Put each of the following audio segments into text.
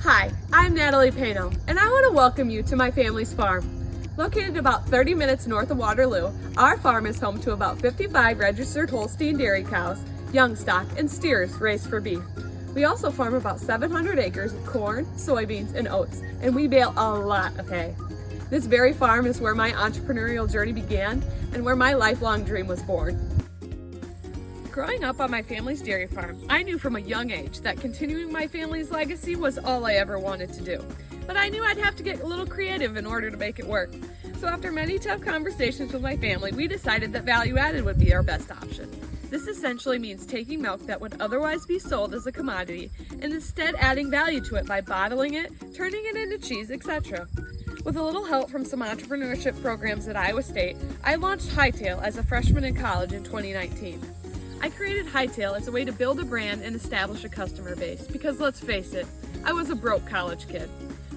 Hi, I'm Natalie Pano, and I want to welcome you to my family's farm. Located about 30 minutes north of Waterloo, our farm is home to about 55 registered Holstein dairy cows, young stock, and steers raised for beef. We also farm about 700 acres of corn, soybeans, and oats, and we bale a lot of hay. This very farm is where my entrepreneurial journey began and where my lifelong dream was born. Growing up on my family's dairy farm, I knew from a young age that continuing my family's legacy was all I ever wanted to do. But I knew I'd have to get a little creative in order to make it work. So after many tough conversations with my family, we decided that value added would be our best option. This essentially means taking milk that would otherwise be sold as a commodity and instead adding value to it by bottling it, turning it into cheese, etc. With a little help from some entrepreneurship programs at Iowa State, I launched Hightail as a freshman in college in 2019. I created Hightail as a way to build a brand and establish a customer base because let's face it, I was a broke college kid.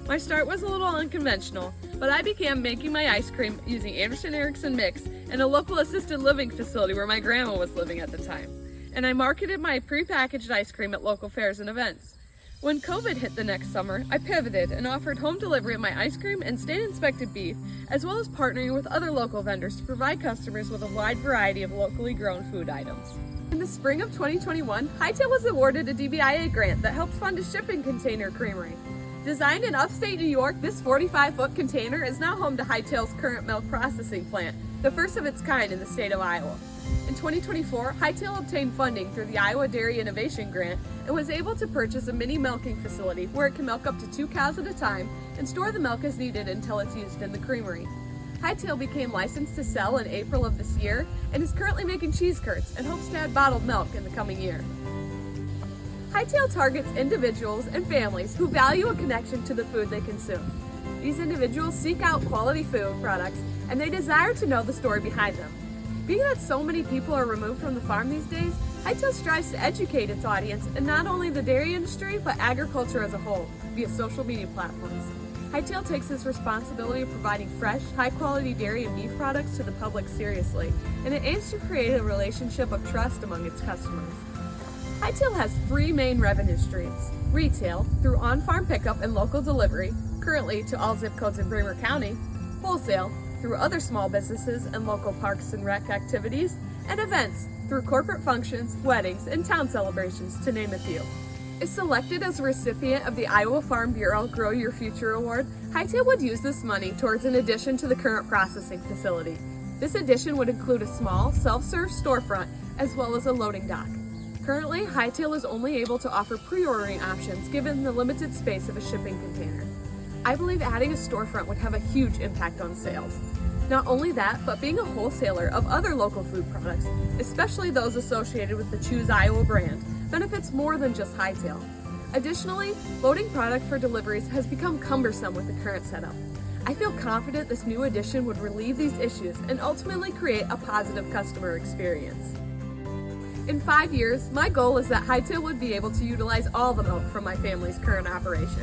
My start was a little unconventional, but I began making my ice cream using Anderson Erickson mix in a local assisted living facility where my grandma was living at the time. And I marketed my prepackaged ice cream at local fairs and events. When COVID hit the next summer, I pivoted and offered home delivery of my ice cream and state-inspected beef, as well as partnering with other local vendors to provide customers with a wide variety of locally grown food items. In the spring of 2021, Hightail was awarded a DBIA grant that helped fund a shipping container creamery. Designed in upstate New York, this 45-foot container is now home to Hightail's current milk processing plant, the first of its kind in the state of Iowa. In 2024, Hightail obtained funding through the Iowa Dairy Innovation Grant and was able to purchase a mini milking facility where it can milk up to 2 cows at a time and store the milk as needed until it's used in the creamery. Hightail became licensed to sell in April of this year and is currently making cheese curds and hopes to add bottled milk in the coming year. Hightail targets individuals and families who value a connection to the food they consume. These individuals seek out quality food products and they desire to know the story behind them. Being that so many people are removed from the farm these days, Hightail strives to educate its audience in not only the dairy industry, but agriculture as a whole, via social media platforms. Hightail takes its responsibility of providing fresh, high-quality dairy and beef products to the public seriously, and it aims to create a relationship of trust among its customers. Hightail has 3 main revenue streams: retail, through on-farm pickup and local delivery, currently to all zip codes in Bremer County; wholesale, through other small businesses and local parks and rec activities; and events, through corporate functions, weddings, and town celebrations, to name a few. If selected as a recipient of the Iowa Farm Bureau Grow Your Future Award, Hightail would use this money towards an addition to the current processing facility. This addition would include a small, self-serve storefront, as well as a loading dock. Currently, Hightail is only able to offer pre-ordering options given the limited space of a shipping container. I believe adding a storefront would have a huge impact on sales. Not only that, but being a wholesaler of other local food products, especially those associated with the Choose Iowa brand, benefits more than just Hightail. Additionally, loading product for deliveries has become cumbersome with the current setup. I feel confident this new addition would relieve these issues and ultimately create a positive customer experience. In 5 years, my goal is that Hightail would be able to utilize all the milk from my family's current operation.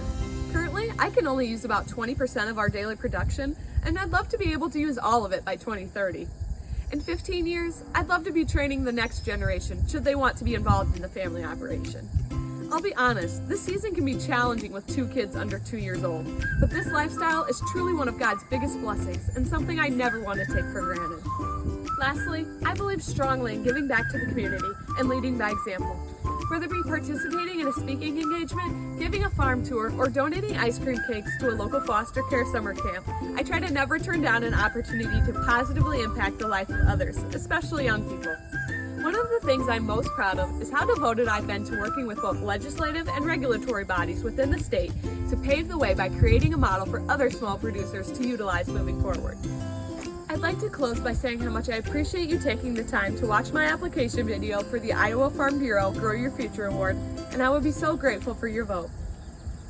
Currently, I can only use about 20% of our daily production, and I'd love to be able to use all of it by 2030. In 15 years, I'd love to be training the next generation should they want to be involved in the family operation. I'll be honest, this season can be challenging with 2 kids under 2 years old, but this lifestyle is truly one of God's biggest blessings and something I never want to take for granted. Lastly, I believe strongly in giving back to the community and leading by example. Whether it be participating in a speaking engagement, giving a farm tour, or donating ice cream cakes to a local foster care summer camp, I try to never turn down an opportunity to positively impact the life of others, especially young people. One of the things I'm most proud of is how devoted I've been to working with both legislative and regulatory bodies within the state to pave the way by creating a model for other small producers to utilize moving forward. I'd like to close by saying how much I appreciate you taking the time to watch my application video for the Iowa Farm Bureau Grow Your Future Award, and I would be so grateful for your vote.